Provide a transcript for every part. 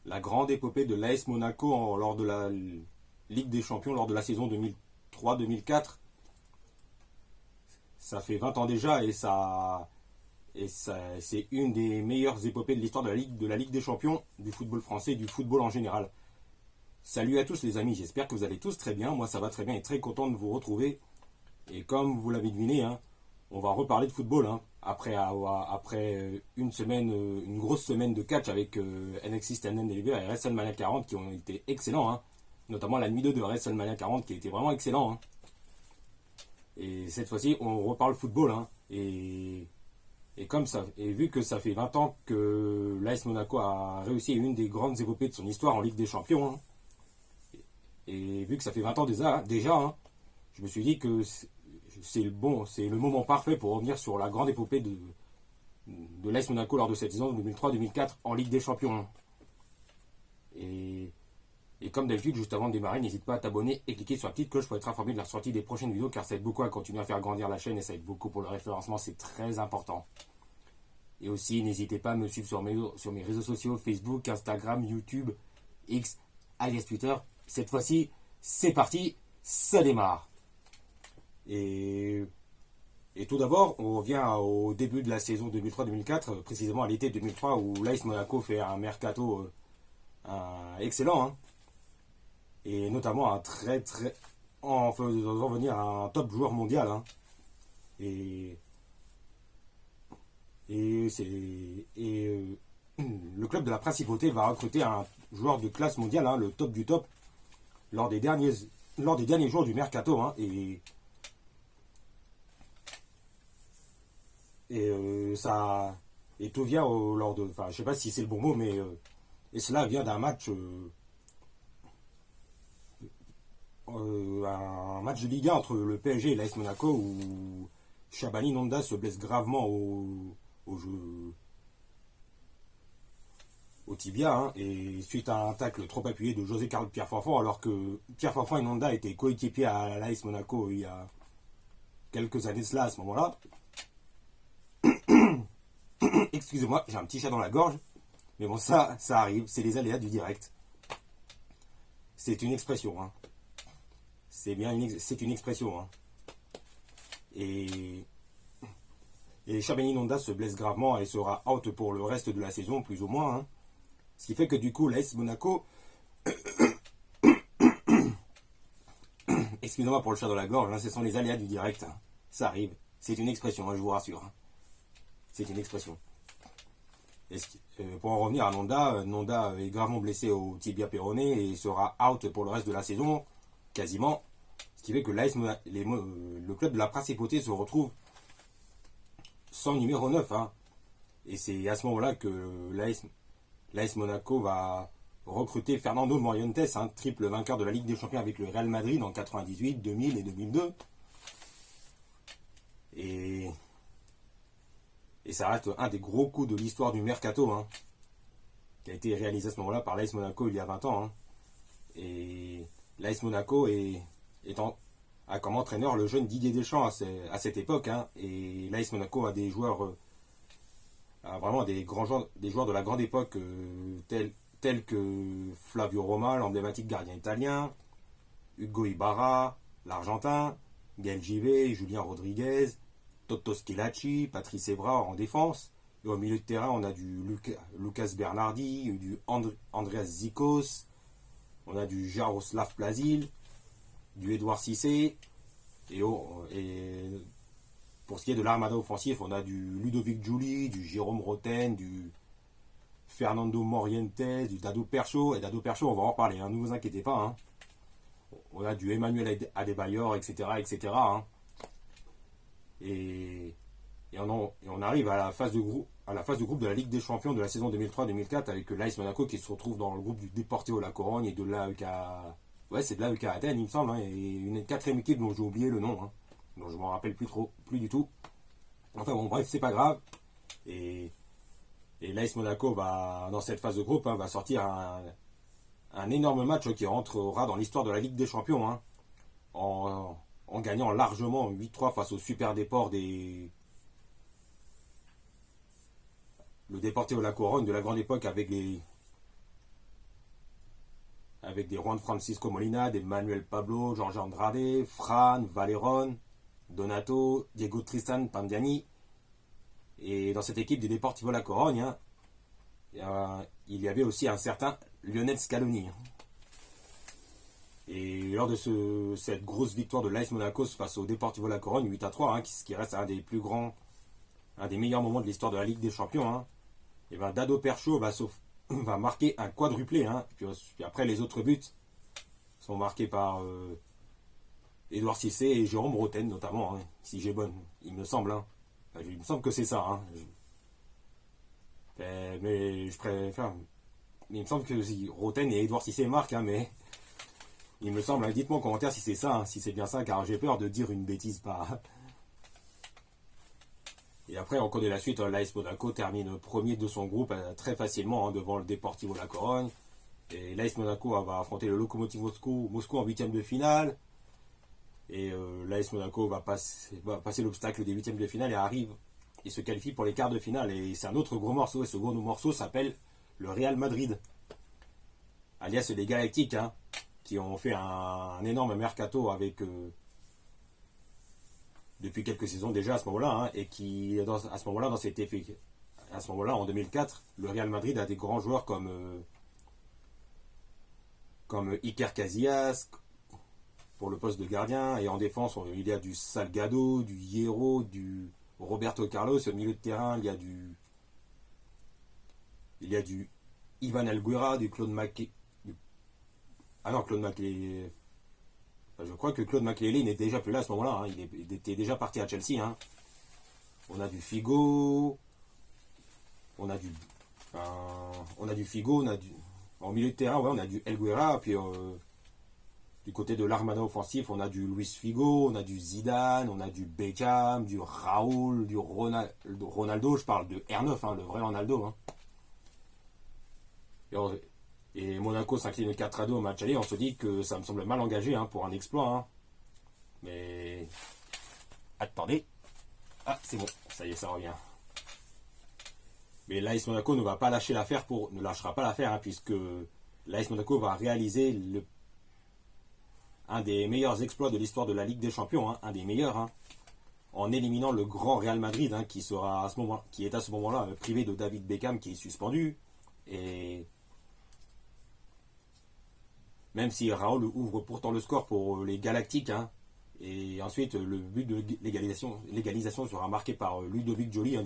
la grande épopée de l'AS Monaco lors de la Ligue des Champions, lors de la saison 2003-2004. Ça fait 20 ans déjà et c'est une des meilleures épopées de l'histoire de la Ligue des Champions, du football français et du football en général. Salut à tous les amis, j'espère que vous allez tous très bien. Moi ça va très bien et très content de vous retrouver. Et comme vous l'avez deviné, on va reparler de football. Après une semaine, une grosse semaine de catch avec NXT Stand and Deliver et WrestleMania 40 qui ont été excellents. Notamment la nuit 2 de WrestleMania 40 qui était vraiment excellent. Et cette fois-ci, on reparle football. Et comme ça, et vu que ça fait 20 ans que l'AS Monaco a réussi une des grandes épopées de son histoire en Ligue des Champions, et vu que ça fait 20 ans déjà, je me suis dit que c'est le moment parfait pour revenir sur la grande épopée de l'AS Monaco lors de cette saison 2003-2004 en Ligue des Champions. Et comme d'habitude, juste avant de démarrer, n'hésite pas à t'abonner et cliquer sur la petite cloche pour être informé de la sortie des prochaines vidéos, car ça aide beaucoup à continuer à faire grandir la chaîne et ça aide beaucoup pour le référencement, c'est très important. Et aussi, n'hésitez pas à me suivre sur mes réseaux sociaux, Facebook, Instagram, YouTube, X, alias Twitter. Cette fois-ci, c'est parti, ça démarre. Et tout d'abord, on revient au début de la saison 2003-2004, précisément à l'été 2003, où l'AS Monaco fait un mercato excellent. Et notamment en faisant venir un top joueur mondial. Et le club de la Principauté va recruter un joueur de classe mondiale, le top du top, lors des derniers jours du mercato. Et tout vient je sais pas si c'est le bon mot, mais et cela vient d'un match, un match de Ligue 1 entre le PSG et l'AS Monaco où Shabani Nonda se blesse gravement au tibia, et suite à un tacle trop appuyé de José Carlos Pierre Fanfan, alors que Pierre Fanfan et Nonda étaient coéquipiers à l'AS Monaco il y a quelques années de cela à ce moment-là. Excusez-moi, j'ai un petit chat dans la gorge, mais bon, ça arrive, c'est les aléas du direct. C'est une expression, c'est une expression. Et Shabani Nonda se blesse gravement et sera out pour le reste de la saison, plus ou moins. Ce qui fait que du coup, l'AS Monaco, excusez-moi pour le chat dans la gorge, ce sont les aléas du direct. Ça arrive, c'est une expression, je vous rassure. C'est une expression. Pour en revenir à Nonda est gravement blessé au tibia péroné et sera out pour le reste de la saison, quasiment. Ce qui fait que le club de la Principauté se retrouve sans numéro 9. Et c'est à ce moment-là que l'AS Monaco va recruter Fernando Morientes, triple vainqueur de la Ligue des Champions avec le Real Madrid en 98, 2000 et 2002. Et ça reste un des gros coups de l'histoire du mercato, qui a été réalisé à ce moment-là par l'AS Monaco il y a 20 ans. Et l'AS Monaco a comme entraîneur le jeune Didier Deschamps à cette époque. Et l'AS Monaco a des joueurs, vraiment des joueurs de la grande époque, tels que Flavio Roma, l'emblématique gardien italien, Hugo Ibarra, l'Argentin, Gaël Givet, Julien Rodriguez, Toto Schillaci, Patrice Evra en défense. Et au milieu de terrain, on a du Lucas Bernardi, du Andreas Zikos, on a du Jaroslav Plazil, du Edouard Cissé. Et pour ce qui est de l'armada offensif, on a du Ludovic Giuli, du Jérôme Roten, du Fernando Morientes, du Dado Percho. Et Dado Percho, on va en reparler, ne vous inquiétez pas. On a du Emmanuel Adebayor, etc. etc. Et on arrive à la phase de groupe de la Ligue des Champions de la saison 2003-2004 avec l'AS Monaco qui se retrouve dans le groupe du Deportivo La Corogne et de l'AEK. Ouais, c'est de l'AEK Athènes, il me semble, et une quatrième équipe dont j'ai oublié le nom, dont je ne m'en rappelle plus du tout. Enfin bon, bref, c'est pas grave. Et l'AS Monaco dans cette phase de groupe, va sortir un énorme match qui rentrera dans l'histoire de la Ligue des Champions, en gagnant largement 8-3 face au Super Déport le Deportivo La Corogne de la grande époque avec avec des Juan Francisco Molina, des Manuel Pablo, Jorge Andrade, Fran, Valerón, Donato, Diego Tristan Pandiani. Et dans cette équipe du Deportivo La Corogne, il y avait aussi un certain Lionel Scaloni. Et lors de cette grosse victoire de l'AS Monaco face au Deportivo La Corogne, 8-3, ce qui reste un des plus grands, un des meilleurs moments de l'histoire de la Ligue des Champions, et ben Dado Percho va marquer un quadruplé. Puis après, les autres buts sont marqués par Édouard Cissé et Jérôme Roten, notamment, si j'ai bonne, il me semble. Enfin, il me semble que c'est ça. Mais je préfère. Il me semble que si Roten et Édouard Cissé marquent, mais il me semble. Dites-moi en commentaire si c'est ça, si c'est bien ça, car j'ai peur de dire une bêtise pas. Et après, on connaît la suite. L'AS Monaco termine premier de son groupe très facilement devant le Deportivo La Corogne. Et l'AS Monaco va affronter le Lokomotiv Moscou en huitième de finale. Et l'AS Monaco va passer l'obstacle des huitièmes de finale et arrive et se qualifie pour les quarts de finale. Et c'est un autre gros morceau. Et ce gros morceau s'appelle le Real Madrid, alias les Galactiques, qui ont fait un énorme mercato avec depuis quelques saisons déjà à ce moment-là, et qui à ce moment-là, dans cet effet, à ce moment-là, en 2004, le Real Madrid a des grands joueurs comme Iker Casillas pour le poste de gardien, et en défense, il y a du Salgado, du Hierro, du Roberto Carlos. Au milieu de terrain, il y a du Ivan Alguera, du Claude Makelele. Claude Makelele. Je crois que Claude Makelele n'est déjà plus là à ce moment-là. Il était déjà parti à Chelsea. On a du Figo. On a du Figo. En milieu de terrain, on a du Alguera. Puis du côté de l'armada offensif, on a du Luis Figo, on a du Zidane, on a du Beckham, du Raoul, du Ronaldo. Je parle de R9, le vrai Ronaldo. Et Monaco s'incline 4-2 au match aller. On se dit que ça me semble mal engagé pour un exploit. Mais attendez. Ah, c'est bon, ça y est, ça revient. Mais l'AS Monaco ne lâchera pas l'affaire, puisque l'AS Monaco va réaliser un des meilleurs exploits de l'histoire de la Ligue des Champions, un des meilleurs, en éliminant le grand Real Madrid, qui est à ce moment-là privé de David Beckham, qui est suspendu. Et même si Raoul ouvre pourtant le score pour les Galactiques, et ensuite le but de l'égalisation sera marqué par Ludovic Joly,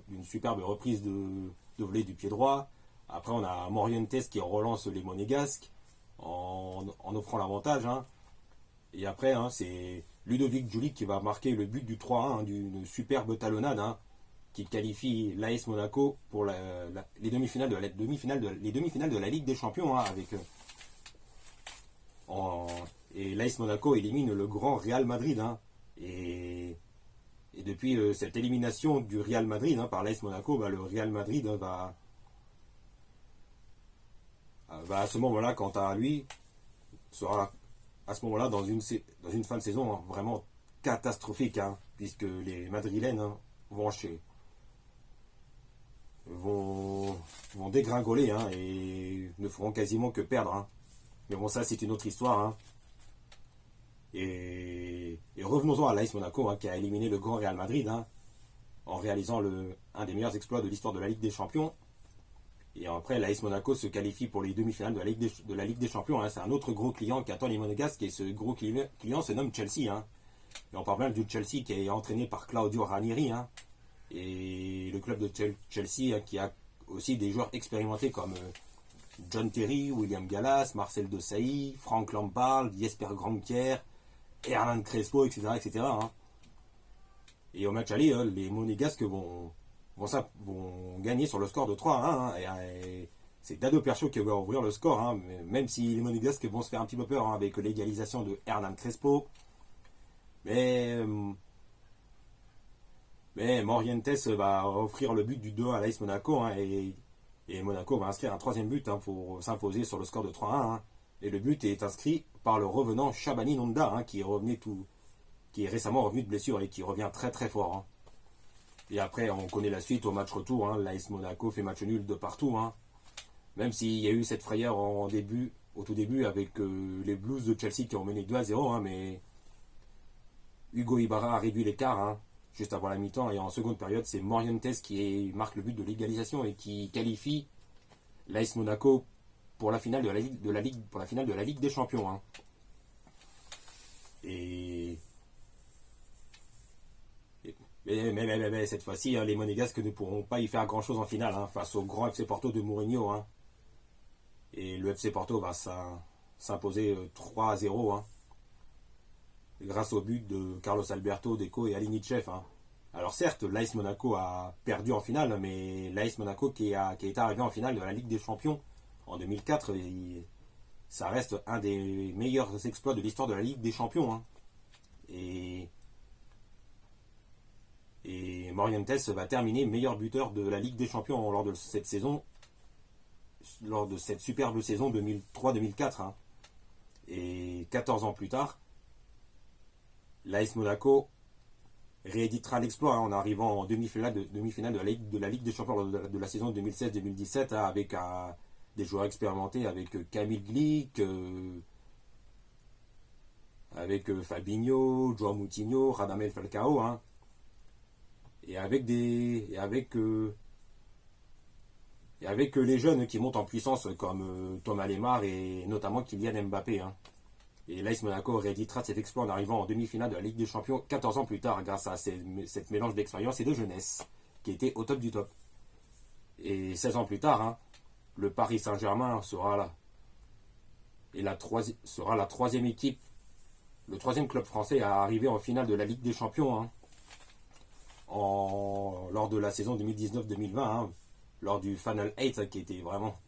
d'une superbe reprise de volée du pied droit. Après, on a Morientes qui relance les Monégasques en offrant l'avantage. Et après, c'est Ludovic Joly qui va marquer le but du 3-1, d'une superbe talonnade, qui qualifie l'AS Monaco pour les demi-finales de la Ligue des Champions, avec et l'AS Monaco élimine le grand Real Madrid, et depuis cette élimination du Real Madrid par l'AS Monaco, le Real Madrid va à ce moment-là, quant à lui, sera à ce moment-là dans une fin de saison vraiment catastrophique, puisque les Madrilènes vont dégringoler, et ne feront quasiment que perdre. Mais bon, ça c'est une autre histoire. Et revenons-en à l'AS Monaco, qui a éliminé le grand Real Madrid, en réalisant un des meilleurs exploits de l'histoire de la Ligue des Champions. Et après, l'AS Monaco se qualifie pour les demi-finales de la Ligue des Champions. C'est un autre gros client qui attend les Monégasques, et ce gros client se nomme Chelsea. Et on parle bien du Chelsea qui est entraîné par Claudio Ranieri. Et le club de Chelsea, qui a aussi des joueurs expérimentés comme John Terry, William Gallas, Marcel Desailly, Frank Lampard, Jesper Grandkjær, Hernan Crespo, etc. Et au match aller, les Monégasques vont gagner sur le score de 3-1. Et c'est Dado Percho qui va ouvrir le score, même si les Monégasques vont se faire un petit peu peur avec l'égalisation de Hernan Crespo. Mais Morientes va offrir le but du 2 à l'AS Monaco, et Monaco va inscrire un troisième but pour s'imposer sur le score de 3-1. Et le but est inscrit par le revenant Shabani Nonda, qui est récemment revenu de blessure et qui revient très très fort. Et après, on connaît la suite au match retour. L'AS Monaco fait match nul de partout. Même s'il y a eu cette frayeur en début au tout début avec les Blues de Chelsea qui ont mené 2-0, hein, mais Hugo Ibarra a réduit l'écart juste avant la mi-temps, et en seconde période, c'est Morientes qui marque le but de l'égalisation et qui qualifie l'AS Monaco pour la finale de la Ligue des Champions. Hein. Mais cette fois-ci, les Monégasques ne pourront pas y faire grand-chose en finale face au grand FC Porto de Mourinho. Hein. Et le FC Porto va s'imposer 3-0 grâce au but de Carlos Alberto, Deco et Alinichev. Hein. Alors certes, l'AS Monaco a perdu en finale, mais l'AS Monaco qui est arrivé en finale de la Ligue des Champions en 2004, ça reste un des meilleurs exploits de l'histoire de la Ligue des Champions. Hein. Et Morientes va terminer meilleur buteur de la Ligue des Champions lors de cette saison, lors de cette superbe saison 2003-2004. Hein. Et 14 ans plus tard, l'AS Monaco rééditera l'exploit en arrivant en demi-finale de la Ligue des Champions de la saison 2016-2017 avec des joueurs expérimentés, avec Camille Glick, avec Fabinho, João Moutinho, Radamel Falcao, hein, et avec les jeunes qui montent en puissance comme Thomas Lemar et notamment Kylian Mbappé. Hein. Et l'AS Monaco rééditera cet exploit en arrivant en demi-finale de la Ligue des Champions 14 ans plus tard grâce à cette mélange d'expérience et de jeunesse qui était au top du top. Et 16 ans plus tard, le Paris Saint-Germain sera là. Et sera la troisième équipe, le troisième club français à arriver en finale de la Ligue des Champions lors de la saison 2019-2020, lors du Final 8 qui était vraiment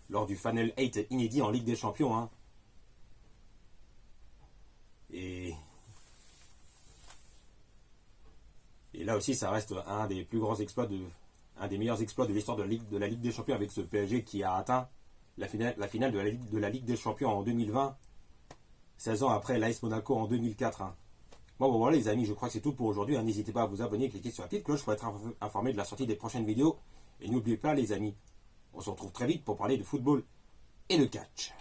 lors du Final 8 inédit en Ligue des Champions. Et là aussi, ça reste un des plus grands exploits, un des meilleurs exploits de l'histoire de la Ligue des Champions avec ce PSG qui a atteint la finale de la Ligue des Champions en 2020, 16 ans après l'AS Monaco en 2004. Bon, voilà les amis, je crois que c'est tout pour aujourd'hui. N'hésitez pas à vous abonner, cliquer sur la petite cloche pour être informé de la sortie des prochaines vidéos. Et n'oubliez pas les amis, on se retrouve très vite pour parler de football et de catch.